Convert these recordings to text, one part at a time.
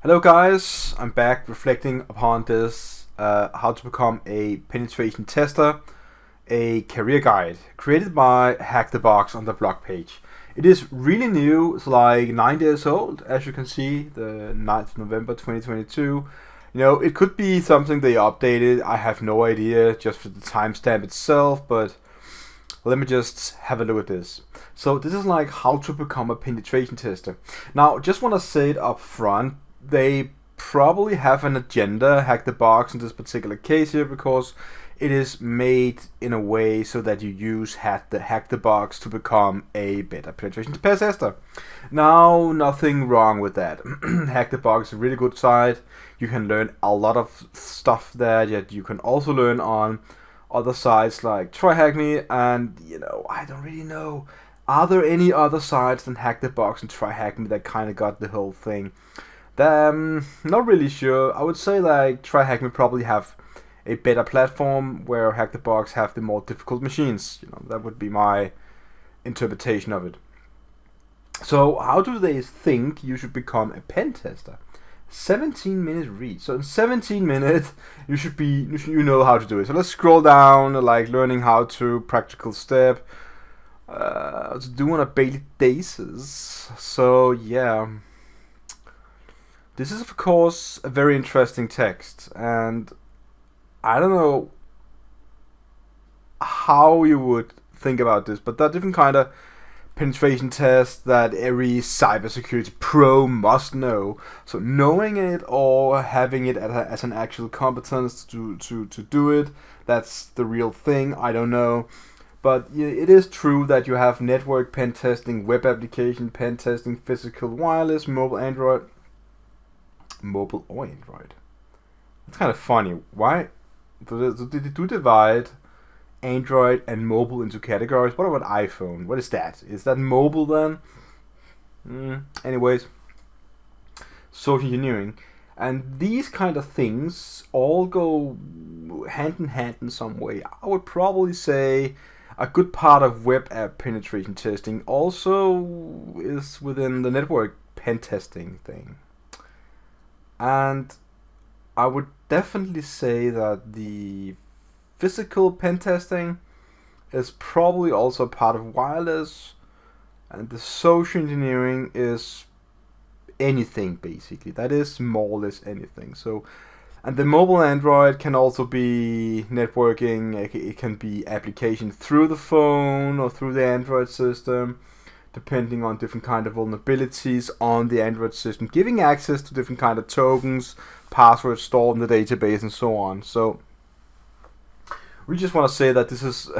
Hello guys, I'm back reflecting upon this how to become a penetration tester, a career guide created by HackTheBox on the blog page. It is really new, it's like 9 days old, as you can see, the 9th of November 2022. You know, it could be something they updated, I have no idea, just for the timestamp itself, but let me just have a look at this. So this is like how to become a penetration tester. Now, just want to say it up front, they probably have an agenda, HackTheBox in this particular case here, because it is made in a way so that you use HackTheBox to become a better penetration tester. Now, nothing wrong with that. HackTheBox is a really good site. You can learn a lot of stuff there that you can also learn on other sites like TryHackMe, and I don't really know. Are there any other sites than HackTheBox and TryHackMe that kind of got the whole thing? Not really sure. I would say like TryHackMe probably have a better platform, where HackTheBox have the more difficult machines. That would be my interpretation of it. So how do they think you should become a pen tester? 17-minute read. So in 17 minutes, you know how to do it. So let's scroll down, like learning how to, practical step, to do on a daily basis. So yeah. This is of course a very interesting text, and I don't know how you would think about this, but there are different kind of penetration tests that every cybersecurity pro must know. So knowing it or having it as an actual competence to do it, that's the real thing. I don't know. But it is true that you have network pen testing, web application pen testing, physical, wireless, mobile, Android. Mobile or Android. It's kind of funny. Why do they divide Android and mobile into categories? What about iPhone? What is that? Is that mobile then? Anyways, social engineering, and these kind of things all go hand in hand in some way. I would probably say a good part of web app penetration testing also is within the network pen testing thing. And I would definitely say that the physical pen testing is probably also part of wireless, and the social engineering is anything basically. That is more or less anything. So, and the mobile Android can also be networking. It can be application through the phone or through the Android system, depending on different kind of vulnerabilities on the Android system, giving access to different kind of tokens, passwords stored in the database, and so on. So we just want to say that this is,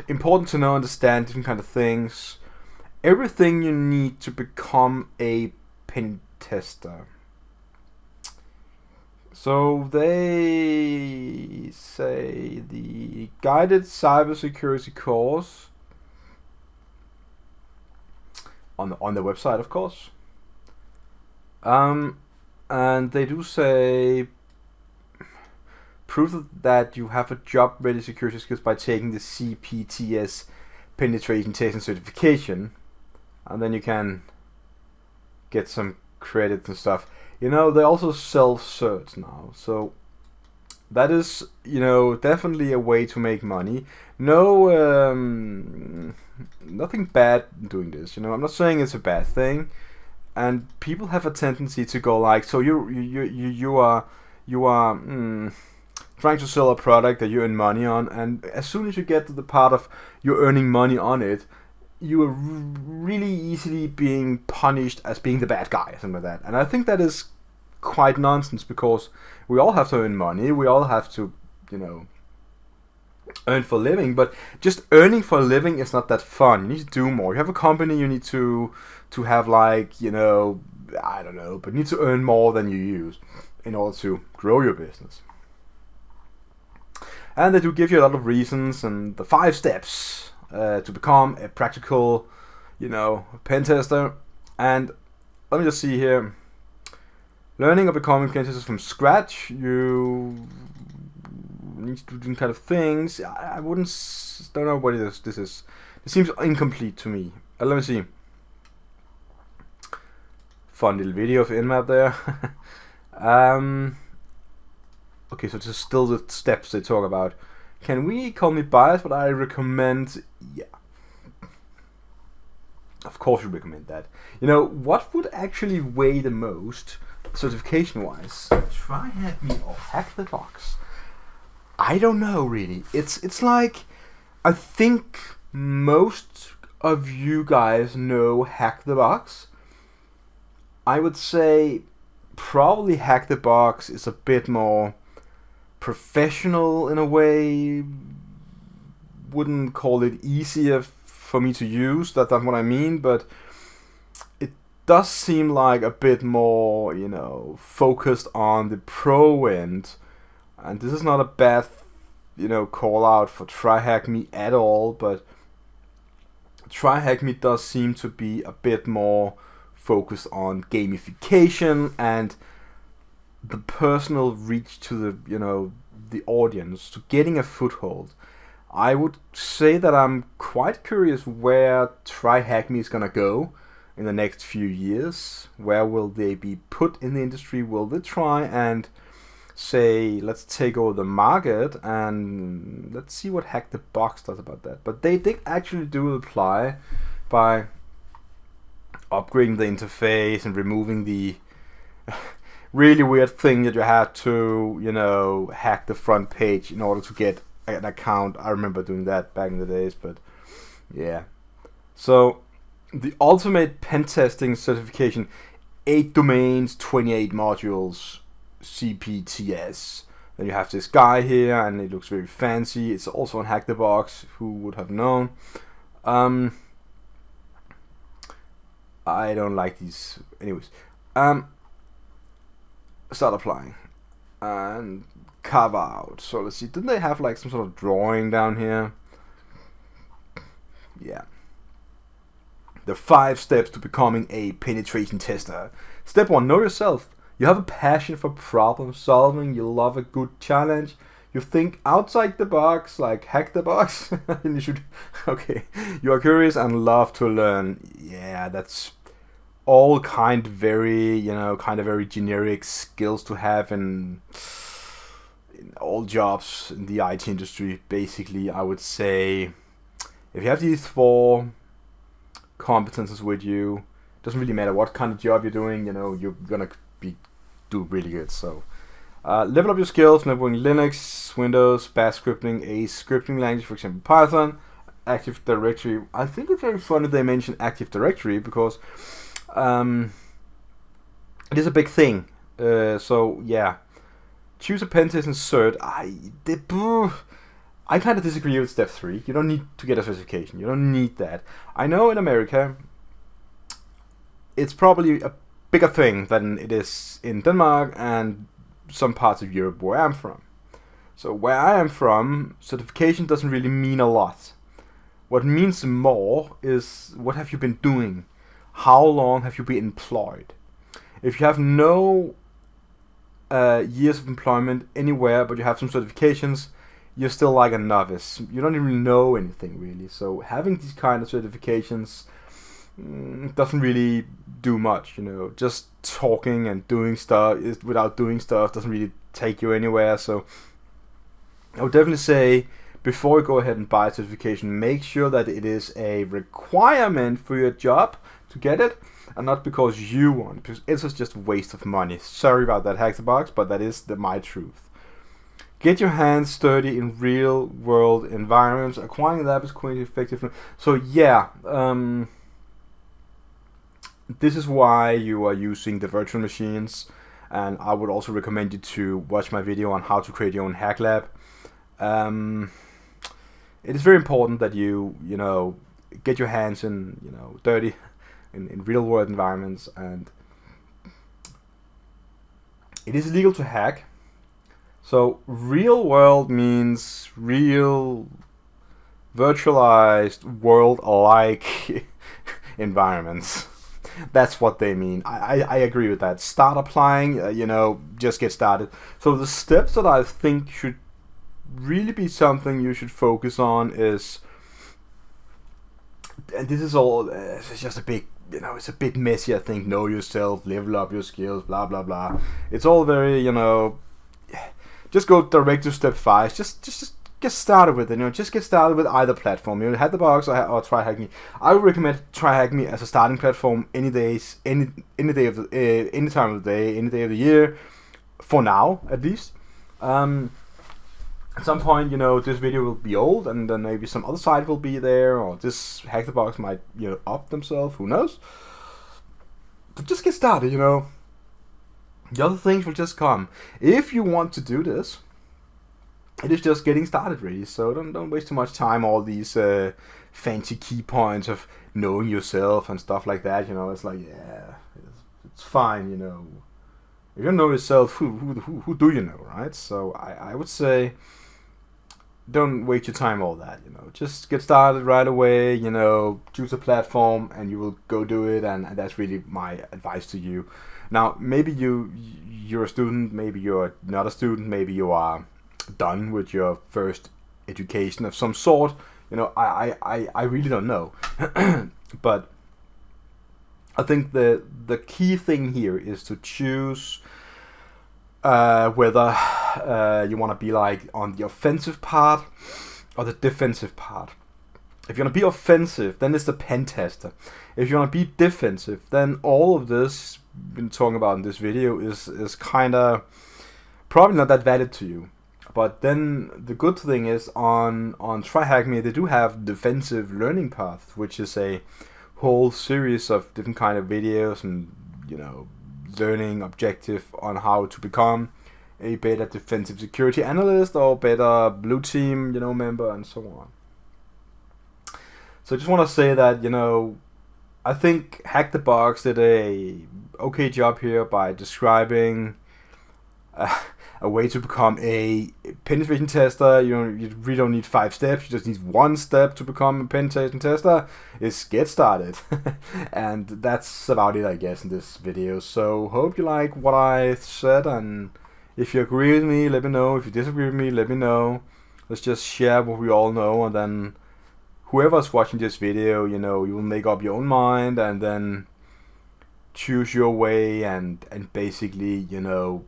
important to know, understand different kind of things. Everything you need to become a pen tester. So they say the guided cybersecurity course on the website, of course. And they do say prove that you have a job-ready security skills by taking the CPTS penetration testing certification, and then you can get some credit and stuff. They also self-certs now, so that is, definitely a way to make money. No, nothing bad doing this. I'm not saying it's a bad thing, and people have a tendency to go like, so you are trying to sell a product that you earn money on, and as soon as you get to the part of you're earning money on it, you are really easily being punished as being the bad guy or something like that. And I think that is quite nonsense, because we all have to earn money, we all have to earn for a living, but just earning for a living is not that fun. You need to do more. You have a company, you need to have like, I don't know, but you need to earn more than you use in order to grow your business. And they do give you a lot of reasons and the 5 steps to become a practical, pen tester. And let me just see here. Learning or becoming pen testers from scratch, you need to do different kind of things. I don't know what it is. This seems incomplete to me. Let me see. fun little video of Nmap there. Okay, so this is still the steps they talk about. Can we call me biased, but I recommend, yeah. Of course you recommend that. You know, what would actually weigh the most, certification-wise? Try Hack Me or HackTheBox? I don't know, really. It's like, I think most of you guys know HackTheBox. I would say probably HackTheBox is a bit more professional in a way. Wouldn't call it easier for me to use, that's not what I mean, but it does seem like a bit more, you know, focused on the pro end. And this is not a bad, you know, call out for Try Hack Me at all, but Try Hack Me does seem to be a bit more focused on gamification and the personal reach to the, you know, the audience, to getting a foothold. I would say that I'm quite curious where Try Hack Me is gonna go in the next few years. Where will they be put in the industry? Will they try and say, let's take over the market, and let's see what HackTheBox does about that. But they actually do apply by upgrading the interface and removing the really weird thing that you had to, you know, hack the front page in order to get an account. I remember doing that back in the days, but yeah. So the ultimate pen testing certification, 8 domains, 28 modules, CPTS. Then you have this guy here, and it looks very fancy. It's also on HackTheBox. Who would have known? I don't like these. Anyways, start applying and carve out. So let's see. Didn't they have like some sort of drawing down here? Yeah. The 5 steps to becoming a penetration tester. Step 1: know yourself. You have a passion for problem solving. You love a good challenge. You think outside the box, like HackTheBox. And you should. Okay. You are curious and love to learn. Yeah, that's all kind of very, you know, kind of very generic skills to have in all jobs in the IT industry. Basically, I would say if you have these 4 competences with you, doesn't really matter what kind of job you're doing, you know, you're gonna do really good. So level up your skills, networking Linux, Windows, Bash scripting, a scripting language, for example Python, Active Directory. I think it's very funny they mention Active Directory because it is a big thing. So yeah, choose a pen test and cert. I kind of disagree with step 3. You don't need to get a certification. You don't need that. I know in America it's probably a bigger thing than it is in Denmark and some parts of Europe where I'm from. So where I am from, certification doesn't really mean a lot. What means more is what have you been doing? How long have you been employed? If you have no years of employment anywhere, but you have some certifications, you're still like a novice. You don't even know anything really. So having these kind of certifications doesn't really do much, you know. Just talking and doing stuff without doing stuff doesn't really take you anywhere. So I would definitely say, before you go ahead and buy a certification, make sure that it is a requirement for your job to get it, and not because you want, because it's just a waste of money. Sorry about that, HackTheBox, but that is my truth. Get your hands dirty in real world environments. Acquiring that is quite effective. So yeah, this is why you are using the virtual machines, and I would also recommend you to watch my video on how to create your own hack lab. It is very important that you know, get your hands in, you know, dirty in real world environments, and it is illegal to hack. So real world means real virtualized world-like environments. That's what they mean. I agree with that. Start applying, you know, just get started. So the steps that I think should really be something you should focus on is, and this is all, it's just a big you know, it's a bit messy. I think know yourself, level up your skills, blah blah blah. It's all very, you know, just go direct to step 5. Just get started with it. You know, just get started with either platform. You know, HackTheBox or Try Hack Me. I would recommend Try Hack Me as a starting platform any days, any day of the any time of the day, any day of the year. For now, at least. At some point, you know, this video will be old, and then maybe some other site will be there, or this HackTheBox might, you know, up themselves. Who knows? But just get started. You know, the other things will just come. If you want to do this, it is just getting started, really. So don't waste too much time. All these fancy key points of knowing yourself and stuff like that. You know, it's like, yeah, it's fine. You know, if you don't know yourself, who do you know, right? So I would say, don't waste your time all that. You know, just get started right away. You know, choose a platform and you will go do it. And that's really my advice to you. Now, maybe you're a student. Maybe you're not a student. Maybe you are done with your first education of some sort. You know, I really don't know. But I think the key thing here is to choose whether you want to be like on the offensive part or the defensive part. If you want to be offensive, then it's the pen tester. If you want to be defensive, then all of this we've been talking about in this video is kind of probably not that valid to you. But then the good thing is on Try Hack Me, they do have defensive learning path, which is a whole series of different kind of videos and, you know, learning objective on how to become a better defensive security analyst or better blue team, you know, member and so on. So I just want to say that, you know, I think HackTheBox did a okay job here by describing a way to become a penetration tester. You really don't need 5 steps. You just need 1 step to become a penetration tester. Is get started. And that's about it, I guess, in this video. So hope you like what I said, and if you agree with me, let me know. If you disagree with me, let me know. Let's just share what we all know, and then whoever's watching this video, you know, you will make up your own mind and then choose your way and basically, you know,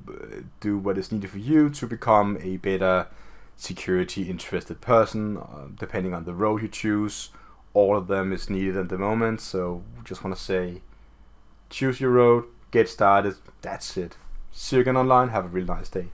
do what is needed for you to become a better security interested person, depending on the road you choose. All of them is needed at the moment, so just want to say, choose your road, get started, that's it. See you again online, have a really nice day.